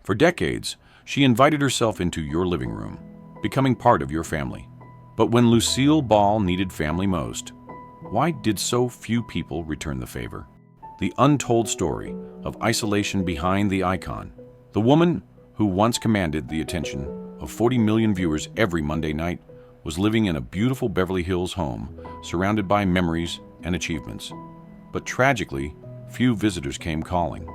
For decades, she invited herself into your living room, becoming part of your family. But when Lucille Ball needed family most, why did so few people return the favor? The untold story of isolation behind the icon. The woman who once commanded the attention of 40 million viewers every Monday night was living in a beautiful Beverly Hills home, surrounded by memories and achievements. But tragically, few visitors came calling.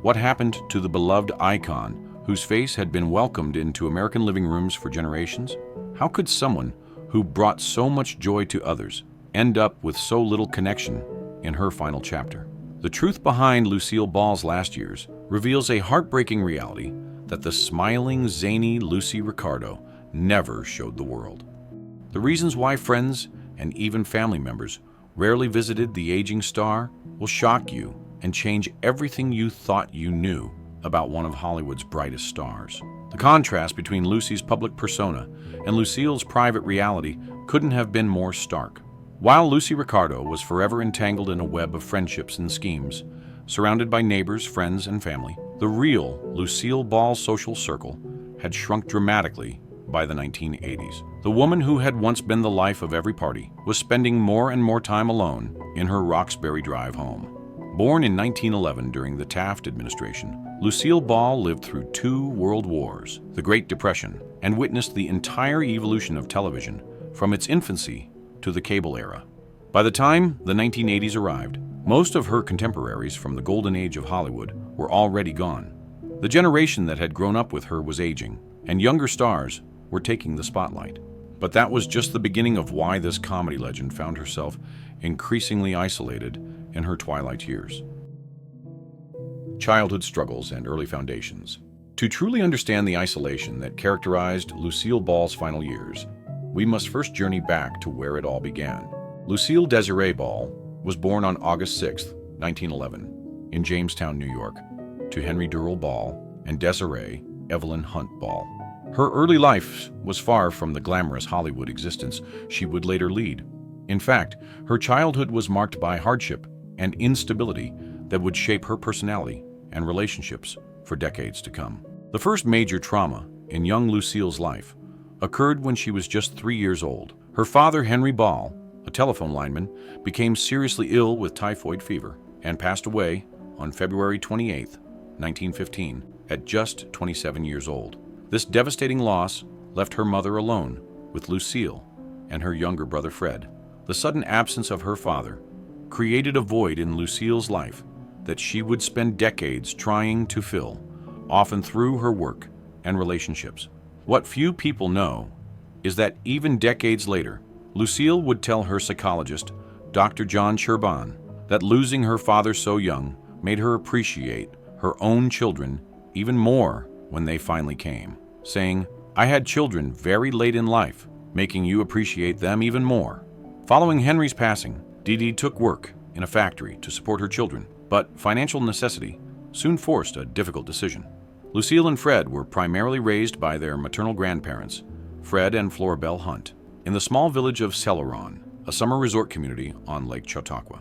What happened to the beloved icon whose face had been welcomed into American living rooms for generations? How could someone who brought so much joy to others end up with so little connection in her final chapter? The truth behind Lucille Ball's last years reveals a heartbreaking reality that the smiling, zany Lucy Ricardo never showed the world. The reasons why friends and even family members rarely visited the aging star will shock you and change everything you thought you knew about one of Hollywood's brightest stars. The contrast between Lucy's public persona and Lucille's private reality couldn't have been more stark. While Lucy Ricardo was forever entangled in a web of friendships and schemes, surrounded by neighbors, friends, and family, the real Lucille Ball social circle had shrunk dramatically by the 1980s. The woman who had once been the life of every party was spending more and more time alone in her Roxbury Drive home. Born in 1911 during the Taft administration, Lucille Ball lived through 2 world wars, the Great Depression, and witnessed the entire evolution of television from its infancy to the cable era. By the time the 1980s arrived, most of her contemporaries from the golden age of Hollywood were already gone. The generation that had grown up with her was aging, and younger stars were taking the spotlight. But that was just the beginning of why this comedy legend found herself increasingly isolated in her twilight years. Childhood struggles and early foundations. To truly understand the isolation that characterized Lucille Ball's final years, we must first journey back to where it all began. Lucille Desiree Ball was born on August 6, 1911, in Jamestown, New York, to Henry Durrell Ball and Desiree Evelyn Hunt Ball. Her early life was far from the glamorous Hollywood existence she would later lead. In fact, her childhood was marked by hardship and instability that would shape her personality and relationships for decades to come. The first major trauma in young Lucille's life occurred when she was just 3 years old. Her father, Henry Ball, a telephone lineman, became seriously ill with typhoid fever and passed away on February 28, 1915, at just 27 years old. This devastating loss left her mother alone with Lucille and her younger brother Fred. The sudden absence of her father created a void in Lucille's life that she would spend decades trying to fill, often through her work and relationships. What few people know is that even decades later, Lucille would tell her psychologist, Dr. John Sherban, that losing her father so young made her appreciate her own children even more when they finally came, saying, "I had children very late in life, making you appreciate them even more." Following Henry's passing, Dee Dee took work in a factory to support her children, but financial necessity soon forced a difficult decision. Lucille and Fred were primarily raised by their maternal grandparents, Fred and Floribel Hunt, in the small village of Celeron, a summer resort community on Lake Chautauqua.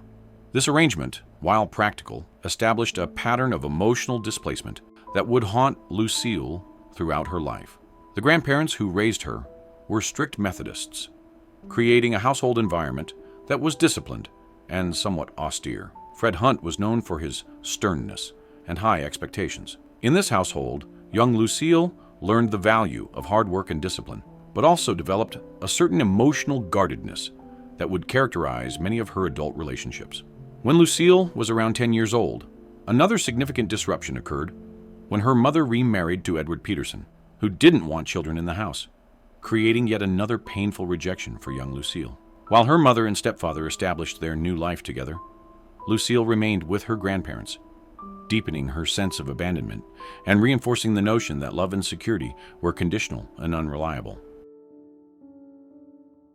This arrangement, while practical, established a pattern of emotional displacement that would haunt Lucille throughout her life. The grandparents who raised her were strict Methodists, creating a household environment that was disciplined and somewhat austere. Fred Hunt was known for his sternness and high expectations. In this household, young Lucille learned the value of hard work and discipline, but also developed a certain emotional guardedness that would characterize many of her adult relationships. When Lucille was around 10 years old, another significant disruption occurred when her mother remarried to Edward Peterson, who didn't want children in the house, creating yet another painful rejection for young Lucille. While her mother and stepfather established their new life together, Lucille remained with her grandparents, deepening her sense of abandonment and reinforcing the notion that love and security were conditional and unreliable.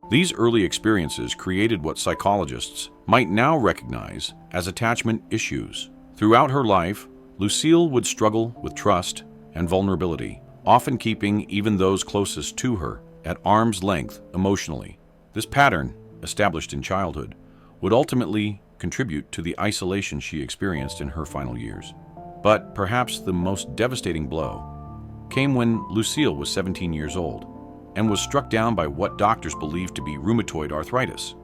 These early experiences created what psychologists might now recognize as attachment issues. Throughout her life, Lucille would struggle with trust and vulnerability, often keeping even those closest to her at arm's length emotionally. This pattern, established in childhood, would ultimately contribute to the isolation she experienced in her final years. But perhaps the most devastating blow came when Lucille was 17 years old and was struck down by what doctors believed to be rheumatoid arthritis,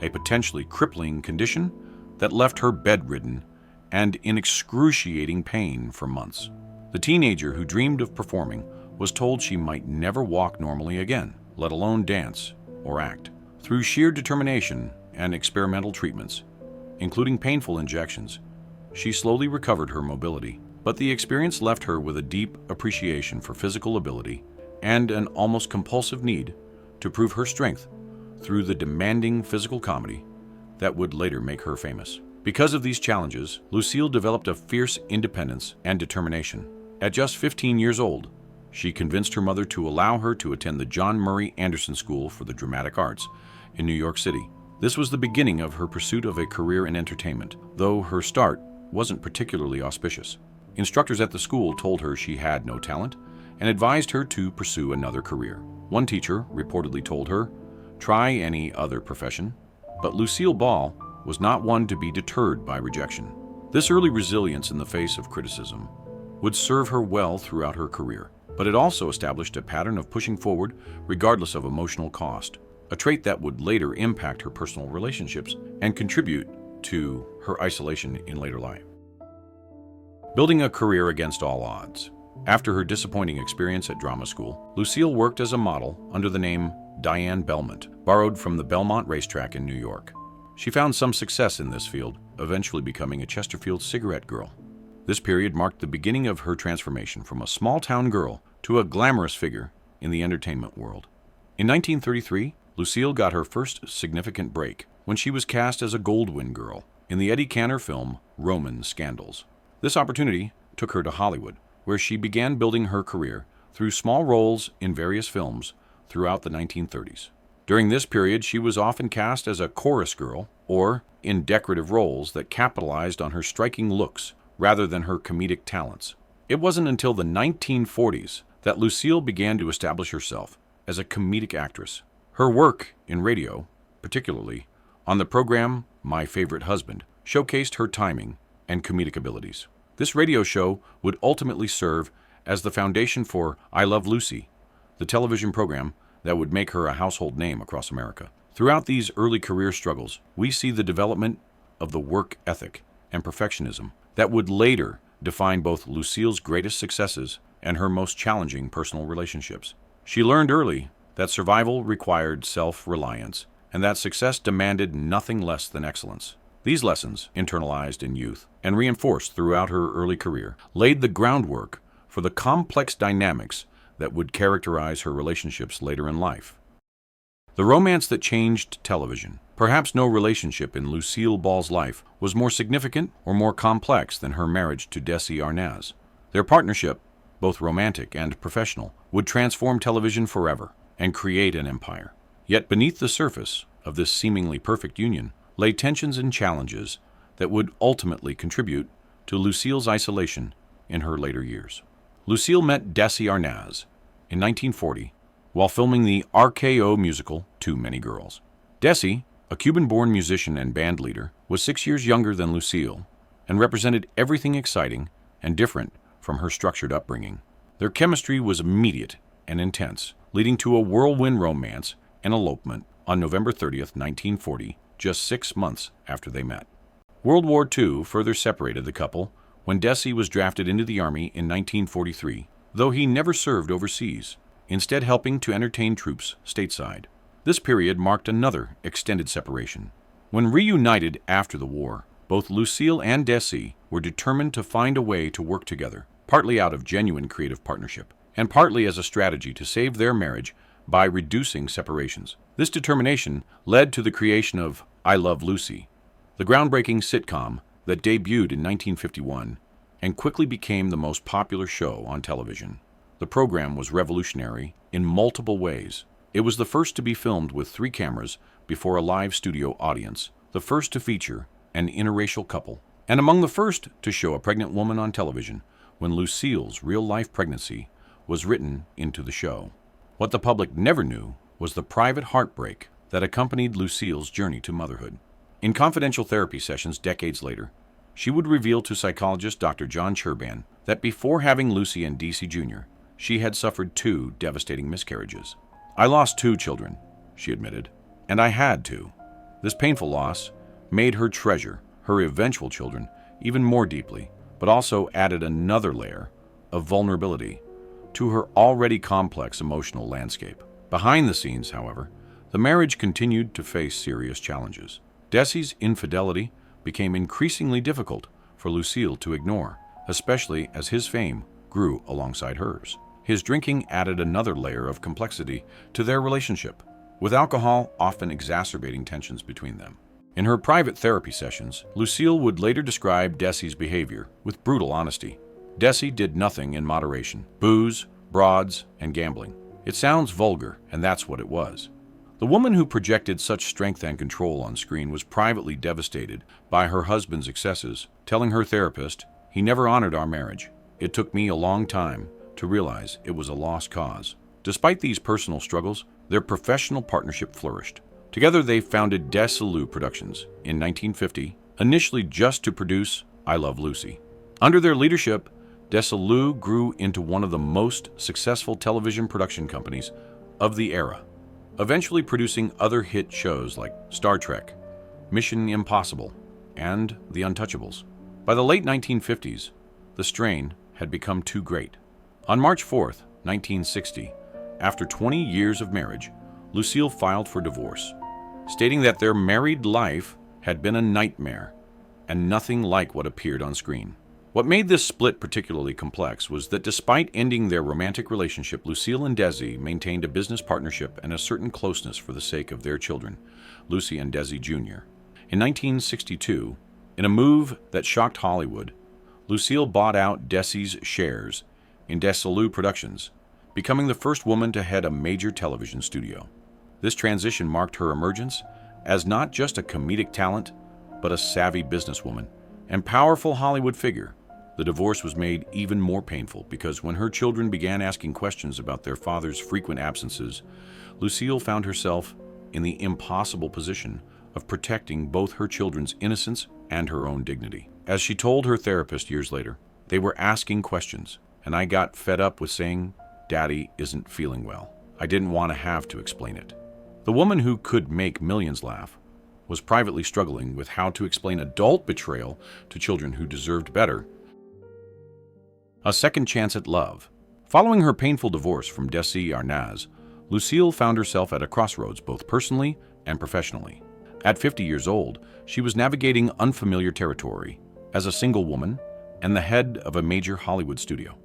a potentially crippling condition that left her bedridden and in excruciating pain for months. The teenager who dreamed of performing was told she might never walk normally again, let alone dance or act. Through sheer determination and experimental treatments, including painful injections, she slowly recovered her mobility. But the experience left her with a deep appreciation for physical ability and an almost compulsive need to prove her strength through the demanding physical comedy that would later make her famous. Because of these challenges, Lucille developed a fierce independence and determination. At just 15 years old, she convinced her mother to allow her to attend the John Murray Anderson School for the Dramatic Arts in New York City. This was the beginning of her pursuit of a career in entertainment, though her start wasn't particularly auspicious. Instructors at the school told her she had no talent and advised her to pursue another career. One teacher reportedly told her, "Try any other profession." But Lucille Ball was not one to be deterred by rejection. This early resilience in the face of criticism would serve her well throughout her career, but it also established a pattern of pushing forward regardless of emotional cost, a trait that would later impact her personal relationships and contribute to her isolation in later life. Building a career against all odds. After her disappointing experience at drama school, Lucille worked as a model under the name Diane Belmont, borrowed from the Belmont racetrack in New York. She found some success in this field, eventually becoming a Chesterfield cigarette girl. This period marked the beginning of her transformation from a small-town girl to a glamorous figure in the entertainment world. In 1933, Lucille got her first significant break when she was cast as a Goldwyn girl in the Eddie Cantor film Roman Scandals. This opportunity took her to Hollywood, where she began building her career through small roles in various films throughout the 1930s. During this period, she was often cast as a chorus girl or in decorative roles that capitalized on her striking looks rather than her comedic talents. It wasn't until the 1940s that Lucille began to establish herself as a comedic actress. Her work in radio, particularly on the program My Favorite Husband, showcased her timing and comedic abilities. This radio show would ultimately serve as the foundation for I Love Lucy, the television program that would make her a household name across America. Throughout these early career struggles, we see the development of the work ethic and perfectionism that would later define both Lucille's greatest successes and her most challenging personal relationships. She learned early that survival required self-reliance and that success demanded nothing less than excellence. These lessons, internalized in youth and reinforced throughout her early career, laid the groundwork for the complex dynamics that would characterize her relationships later in life. The romance that changed television. Perhaps no relationship in Lucille Ball's life was more significant or more complex than her marriage to Desi Arnaz. Their partnership, both romantic and professional, would transform television forever and create an empire. Yet beneath the surface of this seemingly perfect union lay tensions and challenges that would ultimately contribute to Lucille's isolation in her later years. Lucille met Desi Arnaz in 1940 while filming the RKO musical Too Many Girls. Desi, a Cuban-born musician and band leader, was 6 years younger than Lucille and represented everything exciting and different from her structured upbringing. Their chemistry was immediate and intense, leading to a whirlwind romance and elopement on November 30th, 1940, just 6 months after they met. World War II further separated the couple when Desi was drafted into the Army in 1943, though he never served overseas, instead helping to entertain troops stateside. This period marked another extended separation. When reunited after the war, both Lucille and Desi were determined to find a way to work together, partly out of genuine creative partnership, and partly as a strategy to save their marriage by reducing separations. This determination led to the creation of I Love Lucy, the groundbreaking sitcom that debuted in 1951 and quickly became the most popular show on television. The program was revolutionary in multiple ways. It was the first to be filmed with 3 cameras before a live studio audience, the first to feature an interracial couple, and among the first to show a pregnant woman on television when Lucille's real-life pregnancy was written into the show. What the public never knew was the private heartbreak that accompanied Lucille's journey to motherhood. In confidential therapy sessions decades later, she would reveal to psychologist Dr. John Cherban that before having Lucy and DC Jr., she had suffered 2 devastating miscarriages. "I lost 2 children," she admitted, "and I had to." This painful loss made her treasure her eventual children even more deeply, but also added another layer of vulnerability to her already complex emotional landscape. Behind the scenes, however, the marriage continued to face serious challenges. Desi's infidelity became increasingly difficult for Lucille to ignore, especially as his fame grew alongside hers. His drinking added another layer of complexity to their relationship, with alcohol often exacerbating tensions between them. In her private therapy sessions, Lucille would later describe Desi's behavior with brutal honesty. Desi did nothing in moderation: booze, broads, and gambling. It sounds vulgar, and that's what it was. The woman who projected such strength and control on screen was privately devastated by her husband's excesses, telling her therapist, "He never honored our marriage. It took me a long time to realize it was a lost cause." Despite these personal struggles, their professional partnership flourished. Together they founded Lucilles Productions in 1950, initially just to produce I Love Lucy. Under their leadership, Lucilles grew into one of the most successful television production companies of the era, eventually producing other hit shows like Star Trek, Mission Impossible, and The Untouchables. By the late 1950s, the strain had become too great. On March 4, 1960, after 20 years of marriage, Lucille filed for divorce, stating that their married life had been a nightmare and nothing like what appeared on screen. What made this split particularly complex was that despite ending their romantic relationship, Lucille and Desi maintained a business partnership and a certain closeness for the sake of their children, Lucy and Desi Jr. In 1962, in a move that shocked Hollywood, Lucille bought out Desi's shares in Lucilles Productions, becoming the first woman to head a major television studio. This transition marked her emergence as not just a comedic talent, but a savvy businesswoman and powerful Hollywood figure. The divorce was made even more painful because when her children began asking questions about their father's frequent absences, Lucille found herself in the impossible position of protecting both her children's innocence and her own dignity. As she told her therapist years later, "They were asking questions, and I got fed up with saying, 'Daddy isn't feeling well.' I didn't want to have to explain it." The woman who could make millions laugh was privately struggling with how to explain adult betrayal to children who deserved better. A second chance at love. Following her painful divorce from Desi Arnaz, Lucille found herself at a crossroads both personally and professionally. At 50 years old, she was navigating unfamiliar territory as a single woman and the head of a major Hollywood studio.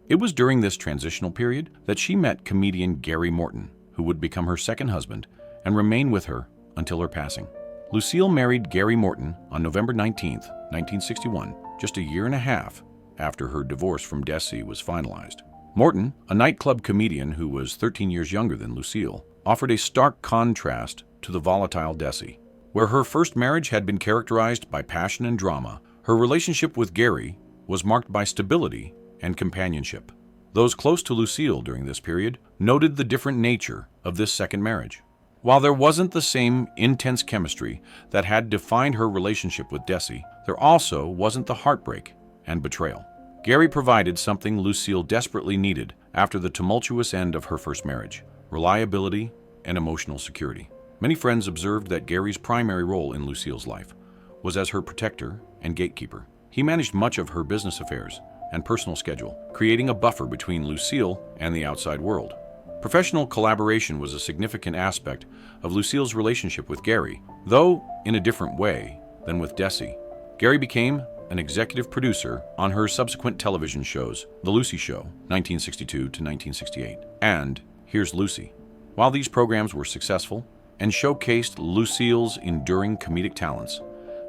It was during this transitional period that she met comedian Gary Morton, who would become her second husband and remain with her until her passing. Lucille married Gary Morton on November 19, 1961, just a year and a half after her divorce from Desi was finalized. Morton, a nightclub comedian who was 13 years younger than Lucille, offered a stark contrast to the volatile Desi. Where her first marriage had been characterized by passion and drama, her relationship with Gary was marked by stability and companionship. Those close to Lucille during this period noted the different nature of this second marriage. While there wasn't the same intense chemistry that had defined her relationship with Desi, there also wasn't the heartbreak and betrayal. Gary provided something Lucille desperately needed after the tumultuous end of her first marriage: reliability and emotional security. Many friends observed that Gary's primary role in Lucille's life was as her protector and gatekeeper. He managed much of her business affairs and personal schedule, creating a buffer between Lucille and the outside world. Professional collaboration was a significant aspect of Lucille's relationship with Gary, though in a different way than with Desi. Gary became an executive producer on her subsequent television shows, The Lucy Show, 1962 to 1968, and Here's Lucy. While these programs were successful and showcased Lucille's enduring comedic talents,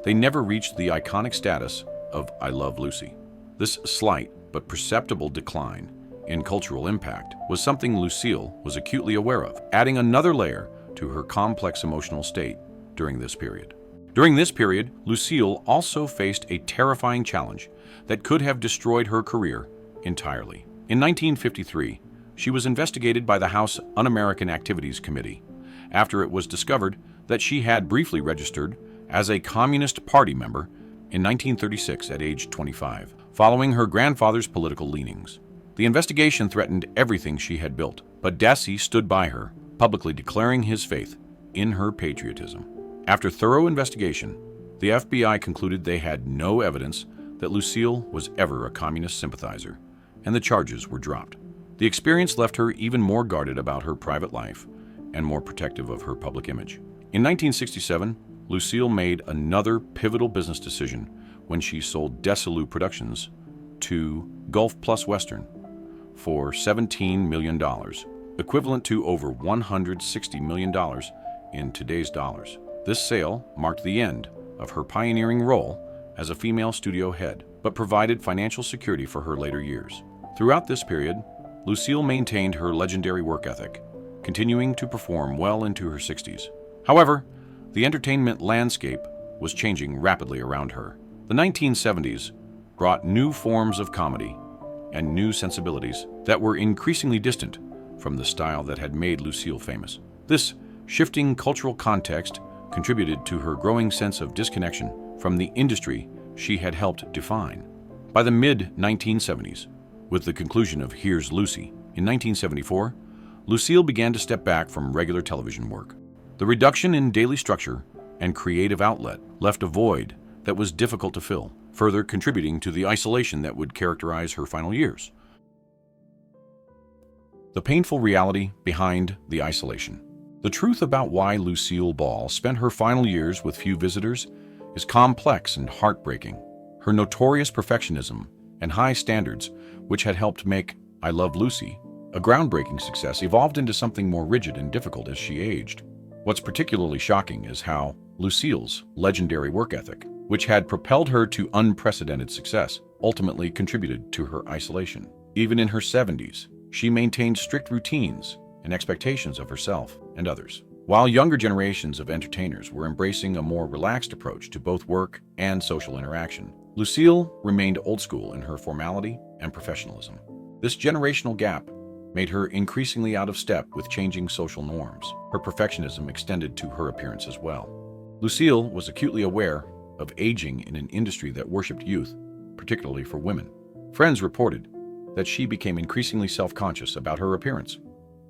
they never reached the iconic status of I Love Lucy. This slight but perceptible decline in cultural impact was something Lucille was acutely aware of, adding another layer to her complex emotional state during this period. During this period, Lucille also faced a terrifying challenge that could have destroyed her career entirely. In 1953, she was investigated by the House Un-American Activities Committee after it was discovered that she had briefly registered as a Communist Party member in 1936 at age 25, following her grandfather's political leanings. The investigation threatened everything she had built, but Dassey stood by her, publicly declaring his faith in her patriotism. After thorough investigation, the FBI concluded they had no evidence that Lucille was ever a communist sympathizer, and the charges were dropped. The experience left her even more guarded about her private life and more protective of her public image. In 1967, Lucille made another pivotal business decision when she sold Desilu Productions to Gulf Plus Western for $17 million, equivalent to over $160 million in today's dollars. This sale marked the end of her pioneering role as a female studio head, but provided financial security for her later years. Throughout this period, Lucille maintained her legendary work ethic, continuing to perform well into her 60s. However, the entertainment landscape was changing rapidly around her. The 1970s brought new forms of comedy and new sensibilities that were increasingly distant from the style that had made Lucille famous. This shifting cultural context contributed to her growing sense of disconnection from the industry she had helped define. By the mid-1970s, with the conclusion of Here's Lucy in 1974, Lucille began to step back from regular television work. The reduction in daily structure and creative outlet left a void that was difficult to fill, further contributing to the isolation that would characterize her final years. The painful reality behind the isolation. The truth about why Lucille Ball spent her final years with few visitors is complex and heartbreaking. Her notorious perfectionism and high standards, which had helped make I Love Lucy a groundbreaking success, evolved into something more rigid and difficult as she aged. What's particularly shocking is how Lucille's legendary work ethic, which had propelled her to unprecedented success, ultimately contributed to her isolation. Even in her 70s, she maintained strict routines and expectations of herself and others. While younger generations of entertainers were embracing a more relaxed approach to both work and social interaction, Lucille remained old school in her formality and professionalism. This generational gap made her increasingly out of step with changing social norms. Her perfectionism extended to her appearance as well. Lucille was acutely aware of aging in an industry that worshipped youth, particularly for women. Friends reported that she became increasingly self-conscious about her appearance,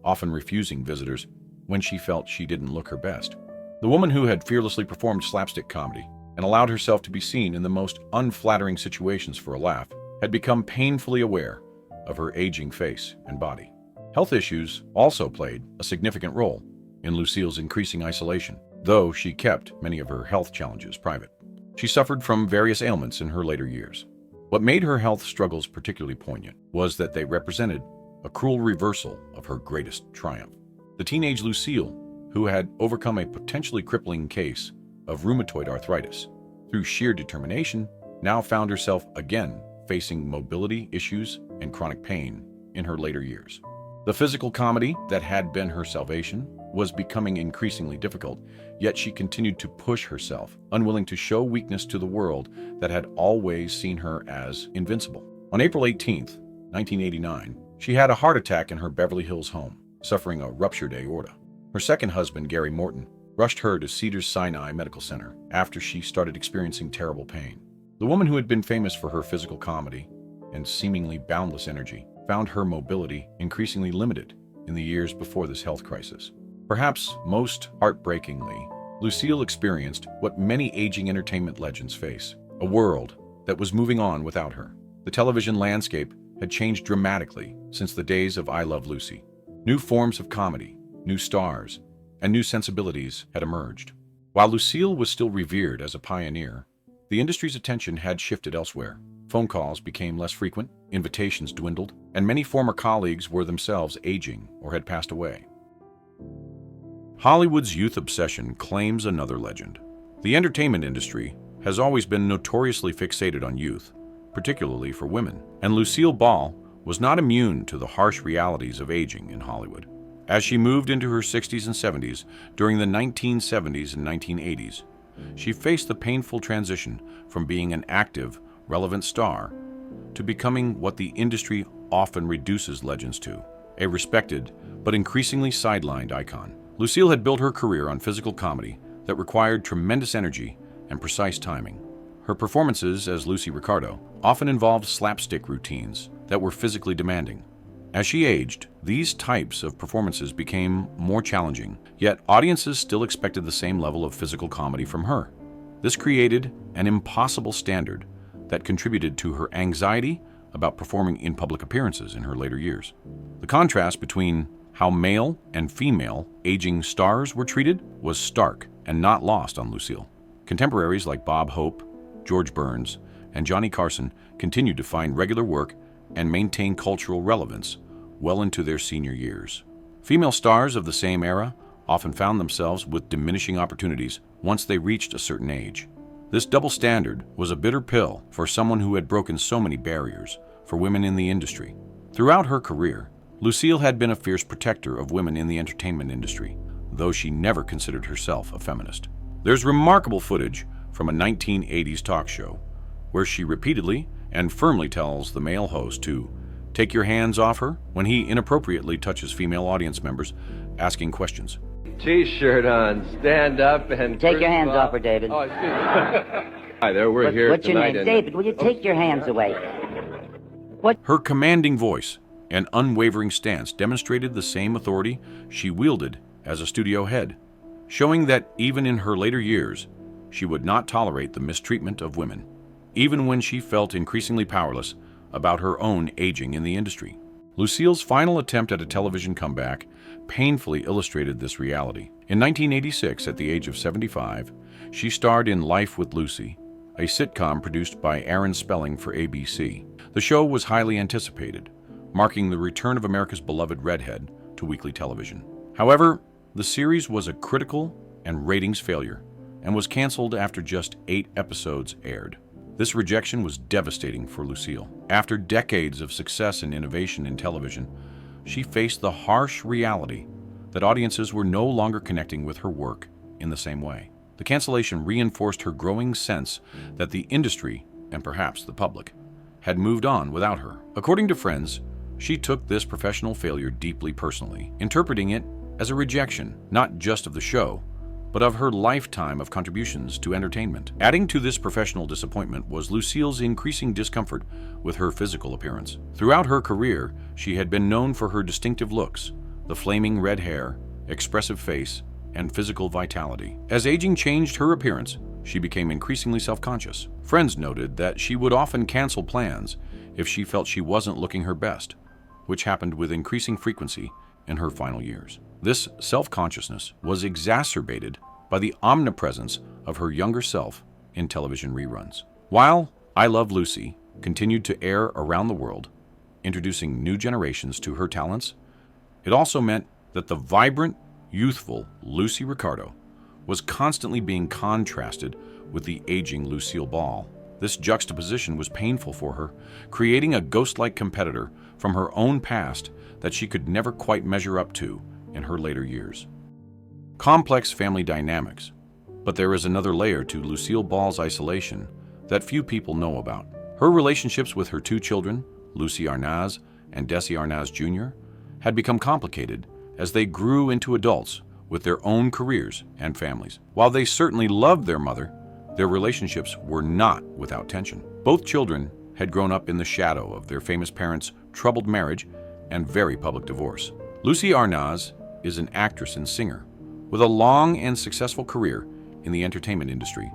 often refusing visitors when she felt she didn't look her best. The woman who had fearlessly performed slapstick comedy and allowed herself to be seen in the most unflattering situations for a laugh had become painfully aware of her aging face and body. Health issues also played a significant role in Lucille's increasing isolation, though she kept many of her health challenges private. She suffered from various ailments in her later years. What made her health struggles particularly poignant was that they represented a cruel reversal of her greatest triumph. The teenage Lucille, who had overcome a potentially crippling case of rheumatoid arthritis through sheer determination, now found herself again facing mobility issues and chronic pain in her later years. The physical comedy that had been her salvation was becoming increasingly difficult, yet she continued to push herself, unwilling to show weakness to the world that had always seen her as invincible. On April 18, 1989, she had a heart attack in her Beverly Hills home, suffering a ruptured aorta. Her second husband, Gary Morton, rushed her to Cedars-Sinai Medical Center after she started experiencing terrible pain. The woman who had been famous for her physical comedy and seemingly boundless energy found her mobility increasingly limited in the years before this health crisis. Perhaps most heartbreakingly, Lucille experienced what many aging entertainment legends face, a world that was moving on without her. The television landscape had changed dramatically since the days of I Love Lucy. New forms of comedy, new stars, and new sensibilities had emerged. While Lucille was still revered as a pioneer, the industry's attention had shifted elsewhere. Phone calls became less frequent, invitations dwindled, and many former colleagues were themselves aging or had passed away. Hollywood's youth obsession claims another legend. The entertainment industry has always been notoriously fixated on youth, particularly for women, and Lucille Ball was not immune to the harsh realities of aging in Hollywood. As she moved into her 60s and 70s during the 1970s and 1980s, she faced the painful transition from being an active, relevant star to becoming what the industry often reduces legends to, a respected but increasingly sidelined icon. Lucille had built her career on physical comedy that required tremendous energy and precise timing. Her performances as Lucy Ricardo often involved slapstick routines that were physically demanding. As she aged, these types of performances became more challenging, yet audiences still expected the same level of physical comedy from her. This created an impossible standard that contributed to her anxiety about performing in public appearances in her later years. The contrast between how male and female aging stars were treated was stark and not lost on Lucille. Contemporaries like Bob Hope, George Burns, and Johnny Carson continued to find regular work and maintain cultural relevance well into their senior years. Female stars of the same era often found themselves with diminishing opportunities once they reached a certain age. This double standard was a bitter pill for someone who had broken so many barriers for women in the industry. Throughout her career, Lucille had been a fierce protector of women in the entertainment industry, though she never considered herself a feminist. There's remarkable footage from a 1980s talk show where she repeatedly and firmly tells the male host to take your hands off her when he inappropriately touches female audience members asking questions. T-shirt on, stand up, and take your hands off her, David. Oh, excuse me. Hi there, we're here what's tonight. What's your name? David, will you take your hands away? Her commanding voice and unwavering stance demonstrated the same authority she wielded as a studio head, showing that even in her later years, she would not tolerate the mistreatment of women, even when she felt increasingly powerless about her own aging in the industry. Lucille's final attempt at a television comeback painfully illustrated this reality. In 1986, at the age of 75, she starred in Life with Lucy, a sitcom produced by Aaron Spelling for ABC. The show was highly anticipated, marking the return of America's beloved redhead to weekly television. However, the series was a critical and ratings failure and was canceled after just 8 episodes aired. This rejection was devastating for Lucille. After decades of success and innovation in television, she faced the harsh reality that audiences were no longer connecting with her work in the same way. The cancellation reinforced her growing sense that the industry, and perhaps the public, had moved on without her. According to friends, she took this professional failure deeply personally, interpreting it as a rejection, not just of the show, but of her lifetime of contributions to entertainment. Adding to this professional disappointment was Lucille's increasing discomfort with her physical appearance. Throughout her career, she had been known for her distinctive looks, the flaming red hair, expressive face, and physical vitality. As aging changed her appearance, she became increasingly self-conscious. Friends noted that she would often cancel plans if she felt she wasn't looking her best, which happened with increasing frequency in her final years. This self-consciousness was exacerbated by the omnipresence of her younger self in television reruns. While I Love Lucy continued to air around the world, introducing new generations to her talents, it also meant that the vibrant, youthful Lucy Ricardo was constantly being contrasted with the aging Lucille Ball. This juxtaposition was painful for her, creating a ghost-like competitor from her own past that she could never quite measure up to in her later years. Complex family dynamics, but there is another layer to Lucille Ball's isolation that few people know about. Her relationships with her 2 children, Lucy Arnaz and Desi Arnaz Jr., had become complicated as they grew into adults with their own careers and families. While they certainly loved their mother, their relationships were not without tension. Both children had grown up in the shadow of their famous parents' troubled marriage and very public divorce. Lucy Arnaz is an actress and singer with a long and successful career in the entertainment industry,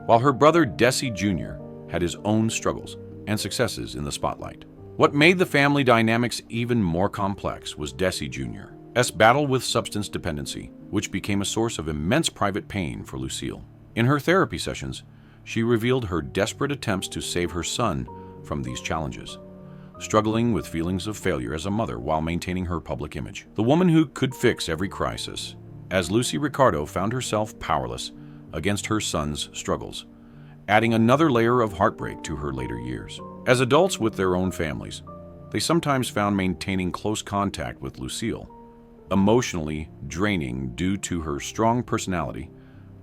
while her brother Desi Jr. had his own struggles and successes in the spotlight. What made the family dynamics even more complex was Desi Jr.'s battle with substance dependency, which became a source of immense private pain for Lucille. In her therapy sessions, she revealed her desperate attempts to save her son from these challenges, struggling with feelings of failure as a mother while maintaining her public image. The woman who could fix every crisis, as Lucy Ricardo found herself powerless against her son's struggles, adding another layer of heartbreak to her later years. As adults with their own families, they sometimes found maintaining close contact with Lucille emotionally draining due to her strong personality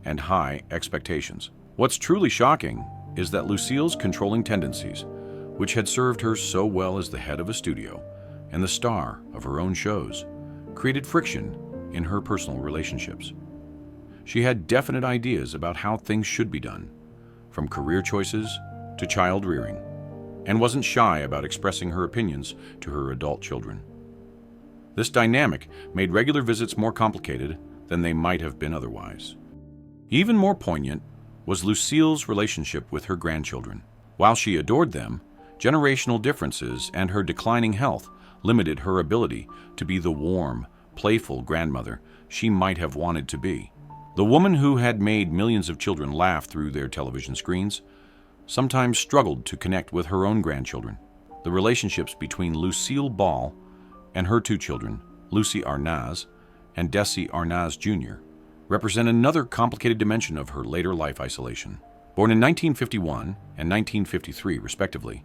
and high expectations. What's truly shocking is that Lucille's controlling tendencies, which had served her so well as the head of a studio and the star of her own shows, created friction in her personal relationships. She had definite ideas about how things should be done, from career choices to child rearing, and wasn't shy about expressing her opinions to her adult children. This dynamic made regular visits more complicated than they might have been otherwise. Even more poignant was Lucille's relationship with her grandchildren. While she adored them, generational differences and her declining health limited her ability to be the warm, playful grandmother she might have wanted to be. The woman who had made millions of children laugh through their television screens sometimes struggled to connect with her own grandchildren. The relationships between Lucille Ball and her two children, Lucie Arnaz and Desi Arnaz Jr., represent another complicated dimension of her later life isolation. Born in 1951 and 1953, respectively,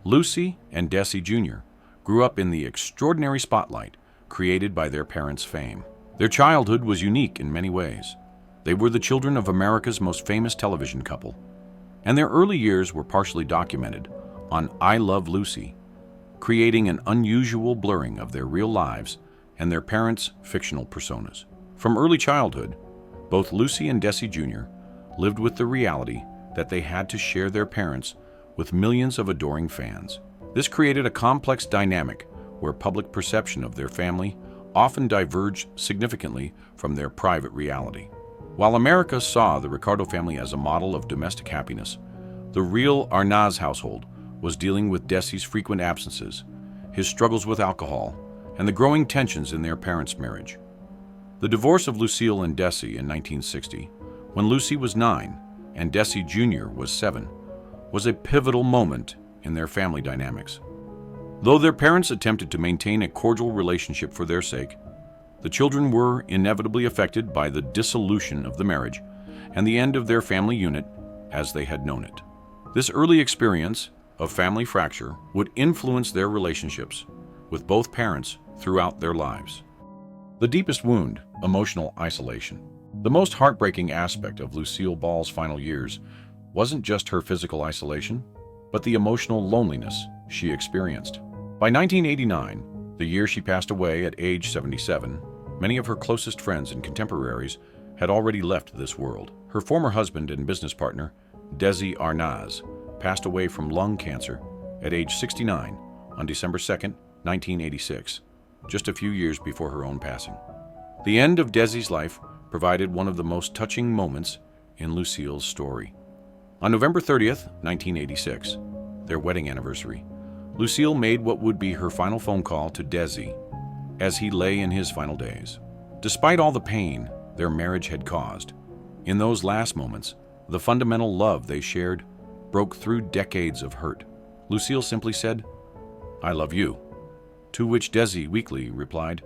Lucie and Desi Jr. grew up in the extraordinary spotlight created by their parents' fame. Their childhood was unique in many ways. They were the children of America's most famous television couple, and their early years were partially documented on I Love Lucy, creating an unusual blurring of their real lives and their parents' fictional personas. From early childhood, both Lucie and Desi Jr. lived with the reality that they had to share their parents with millions of adoring fans. This created a complex dynamic where public perception of their family often diverged significantly from their private reality. While America saw the Ricardo family as a model of domestic happiness, the real Arnaz household was dealing with Desi's frequent absences, his struggles with alcohol, and the growing tensions in their parents' marriage. The divorce of Lucille and Desi in 1960, when Lucie was 9 and Desi Jr. was 7, was a pivotal moment in their family dynamics. Though their parents attempted to maintain a cordial relationship for their sake, the children were inevitably affected by the dissolution of the marriage and the end of their family unit as they had known it. This early experience of family fracture would influence their relationships with both parents throughout their lives. The deepest wound, emotional isolation. The most heartbreaking aspect of Lucille Ball's final years wasn't just her physical isolation, but the emotional loneliness she experienced. By 1989, the year she passed away at age 77, many of her closest friends and contemporaries had already left this world. Her former husband and business partner, Desi Arnaz, passed away from lung cancer at age 69 on December 2, 1986, just a few years before her own passing. The end of Desi's life provided one of the most touching moments in Lucille's story. On November 30th, 1986, their wedding anniversary, Lucille made what would be her final phone call to Desi as he lay in his final days. Despite all the pain their marriage had caused, in those last moments, the fundamental love they shared broke through decades of hurt. Lucille simply said, "I love you," to which Desi weakly replied,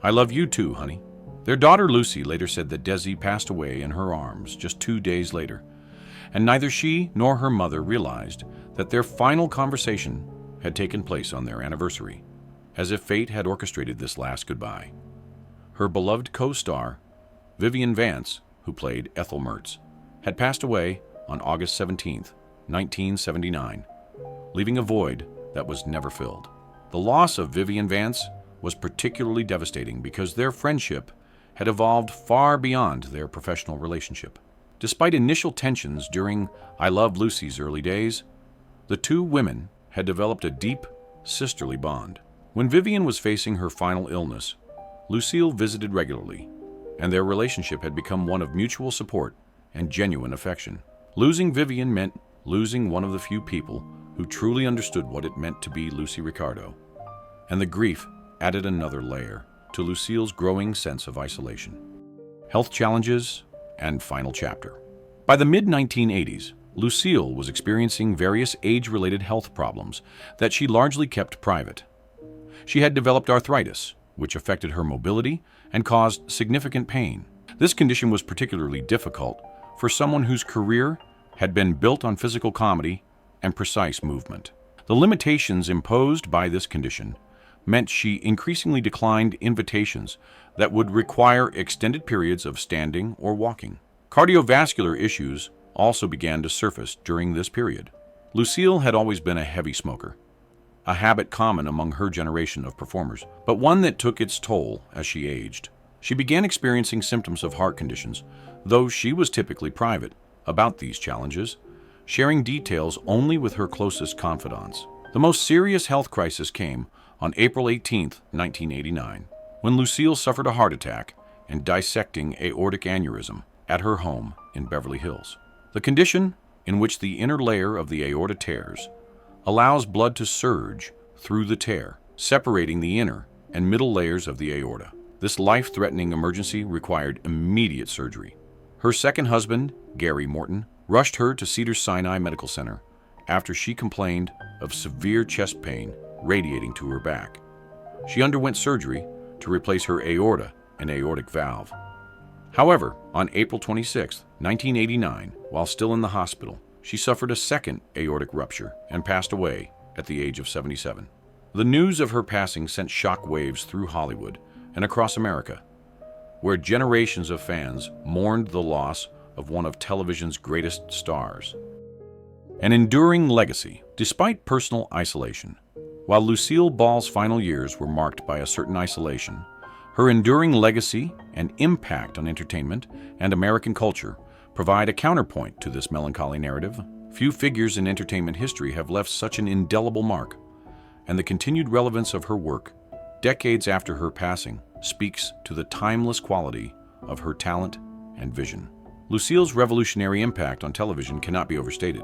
"I love you too, honey." Their daughter Lucie later said that Desi passed away in her arms just 2 days later, and neither she nor her mother realized that their final conversation had taken place on their anniversary, as if fate had orchestrated this last goodbye. Her beloved co-star, Vivian Vance, who played Ethel Mertz, had passed away on August 17, 1979, leaving a void that was never filled. The loss of Vivian Vance was particularly devastating because their friendship had evolved far beyond their professional relationship. Despite initial tensions during I Love Lucy's early days, the two women had developed a deep, sisterly bond. When Vivian was facing her final illness, Lucille visited regularly, and their relationship had become one of mutual support and genuine affection. Losing Vivian meant losing one of the few people who truly understood what it meant to be Lucie Ricardo, and the grief added another layer to Lucille's growing sense of isolation. Health challenges and final chapter. By the mid-1980s, Lucille was experiencing various age-related health problems that she largely kept private. She had developed arthritis, which affected her mobility and caused significant pain. This condition was particularly difficult for someone whose career had been built on physical comedy and precise movement. The limitations imposed by this condition meant she increasingly declined invitations that would require extended periods of standing or walking. Cardiovascular issues also began to surface during this period. Lucille had always been a heavy smoker, a habit common among her generation of performers, but one that took its toll as she aged. She began experiencing symptoms of heart conditions, though she was typically private about these challenges, sharing details only with her closest confidants. The most serious health crisis came on April 18, 1989, when Lucille suffered a heart attack and dissecting aortic aneurysm at her home in Beverly Hills. The condition, in which the inner layer of the aorta tears, allows blood to surge through the tear, separating the inner and middle layers of the aorta. This life-threatening emergency required immediate surgery. Her second husband, Gary Morton, rushed her to Cedars-Sinai Medical Center after she complained of severe chest pain radiating to her back. She underwent surgery to replace her aorta and aortic valve. However, on April 26, 1989, while still in the hospital, she suffered a second aortic rupture and passed away at the age of 77. The news of her passing sent shock waves through Hollywood and across America, where generations of fans mourned the loss of one of television's greatest stars. An enduring legacy, despite personal isolation. While Lucille Ball's final years were marked by a certain isolation, her enduring legacy and impact on entertainment and American culture provide a counterpoint to this melancholy narrative. Few figures in entertainment history have left such an indelible mark, and the continued relevance of her work, decades after her passing, speaks to the timeless quality of her talent and vision. Lucille's revolutionary impact on television cannot be overstated.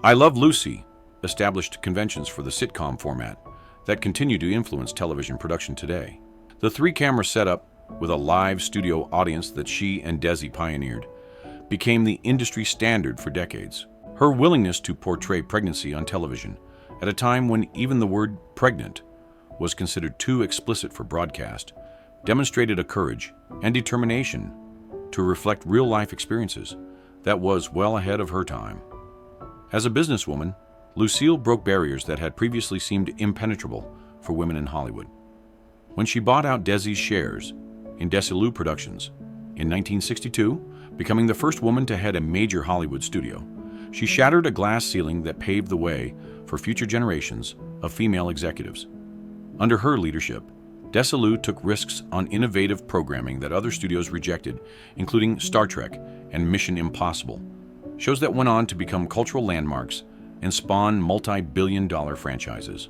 I Love Lucy established conventions for the sitcom format that continue to influence television production today. The three-camera setup, with a live studio audience that she and Desi pioneered, became the industry standard for decades. Her willingness to portray pregnancy on television at a time when even the word pregnant was considered too explicit for broadcast demonstrated a courage and determination to reflect real-life experiences that was well ahead of her time. As a businesswoman, Lucille broke barriers that had previously seemed impenetrable for women in Hollywood. When she bought out Desi's shares in Desilu Productions in 1962, becoming the first woman to head a major Hollywood studio, she shattered a glass ceiling that paved the way for future generations of female executives. Under her leadership, Desilu took risks on innovative programming that other studios rejected, including Star Trek and Mission Impossible, shows that went on to become cultural landmarks and spawn multi-billion-dollar franchises.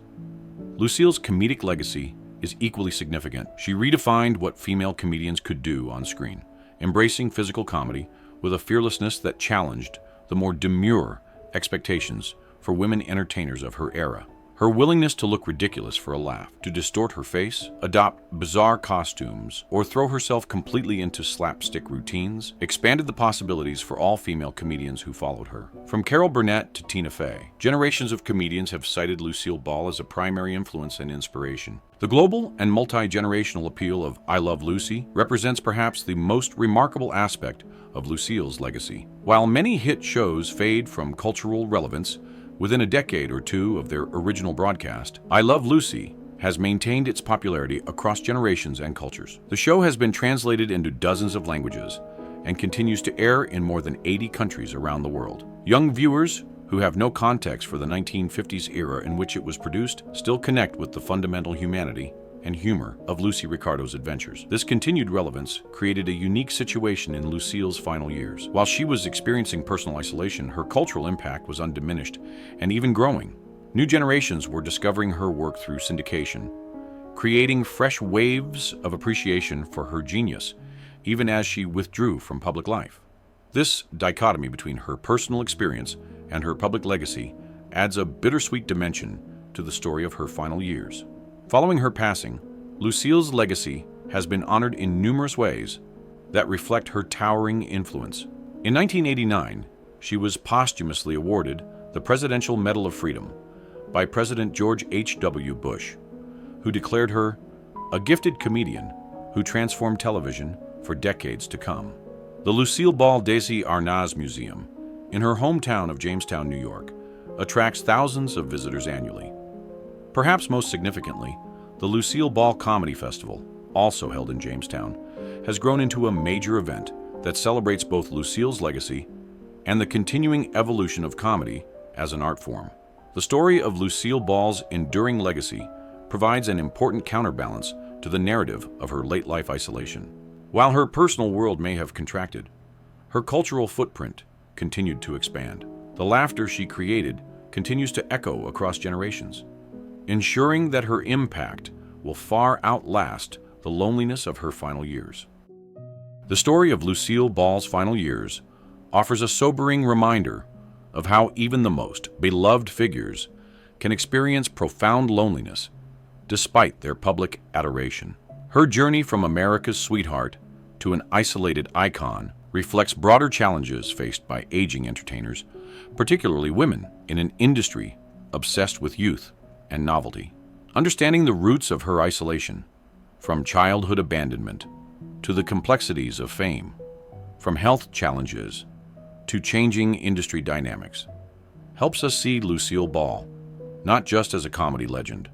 Lucille's comedic legacy is equally significant. She redefined what female comedians could do on screen, embracing physical comedy with a fearlessness that challenged the more demure expectations for women entertainers of her era. Her willingness to look ridiculous for a laugh, to distort her face, adopt bizarre costumes, or throw herself completely into slapstick routines expanded the possibilities for all female comedians who followed her. From Carol Burnett to Tina Fey, generations of comedians have cited Lucille Ball as a primary influence and inspiration. The global and multi-generational appeal of I Love Lucy represents perhaps the most remarkable aspect of Lucille's legacy. While many hit shows fade from cultural relevance within a decade or two of their original broadcast, I Love Lucy has maintained its popularity across generations and cultures. The show has been translated into dozens of languages and continues to air in more than 80 countries around the world. Young viewers who have no context for the 1950s era in which it was produced still connect with the fundamental humanity and humor of Lucy Ricardo's adventures. This continued relevance created a unique situation in Lucille's final years. While she was experiencing personal isolation, her cultural impact was undiminished and even growing. New generations were discovering her work through syndication, creating fresh waves of appreciation for her genius, even as she withdrew from public life. This dichotomy between her personal experience and her public legacy adds a bittersweet dimension to the story of her final years. Following her passing, Lucille's legacy has been honored in numerous ways that reflect her towering influence. In 1989, she was posthumously awarded the Presidential Medal of Freedom by President George H.W. Bush, who declared her a gifted comedian who transformed television for decades to come. The Lucille Ball Desi Arnaz Museum, in her hometown of Jamestown, New York, attracts thousands of visitors annually. Perhaps most significantly, the Lucille Ball Comedy Festival, also held in Jamestown, has grown into a major event that celebrates both Lucille's legacy and the continuing evolution of comedy as an art form. The story of Lucille Ball's enduring legacy provides an important counterbalance to the narrative of her late-life isolation. While her personal world may have contracted, her cultural footprint continued to expand. The laughter she created continues to echo across generations, ensuring that her impact will far outlast the loneliness of her final years. The story of Lucille Ball's final years offers a sobering reminder of how even the most beloved figures can experience profound loneliness despite their public adoration. Her journey from America's sweetheart to an isolated icon reflects broader challenges faced by aging entertainers, particularly women in an industry obsessed with youth and novelty. Understanding the roots of her isolation, from childhood abandonment to the complexities of fame, from health challenges to changing industry dynamics, helps us see Lucille Ball not just as a comedy legend,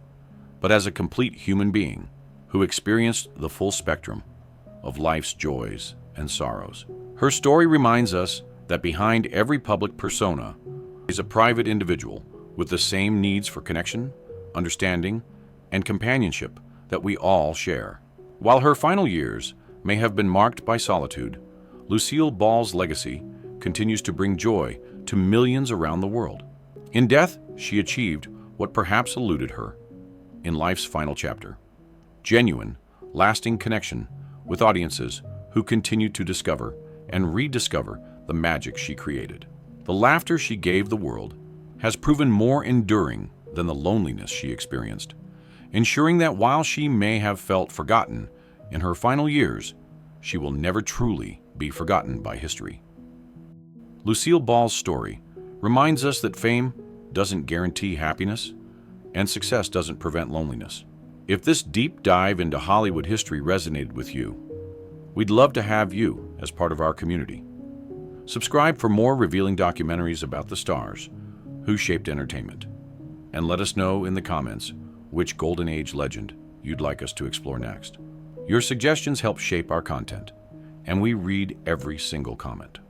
but as a complete human being who experienced the full spectrum of life's joys and sorrows. Her story reminds us that behind every public persona is a private individual with the same needs for connection, understanding, and companionship that we all share. While her final years may have been marked by solitude, Lucille Ball's legacy continues to bring joy to millions around the world. In death, she achieved what perhaps eluded her in life's final chapter: genuine, lasting connection with audiences who continue to discover and rediscover the magic she created. The laughter she gave the world has proven more enduring than the loneliness she experienced, ensuring that while she may have felt forgotten in her final years, she will never truly be forgotten by history. Lucille Ball's story reminds us that fame doesn't guarantee happiness, and success doesn't prevent loneliness. If this deep dive into Hollywood history resonated with you, we'd love to have you as part of our community. Subscribe for more revealing documentaries about the stars who shaped entertainment, and let us know in the comments which Golden Age legend you'd like us to explore next. Your suggestions help shape our content, and we read every single comment.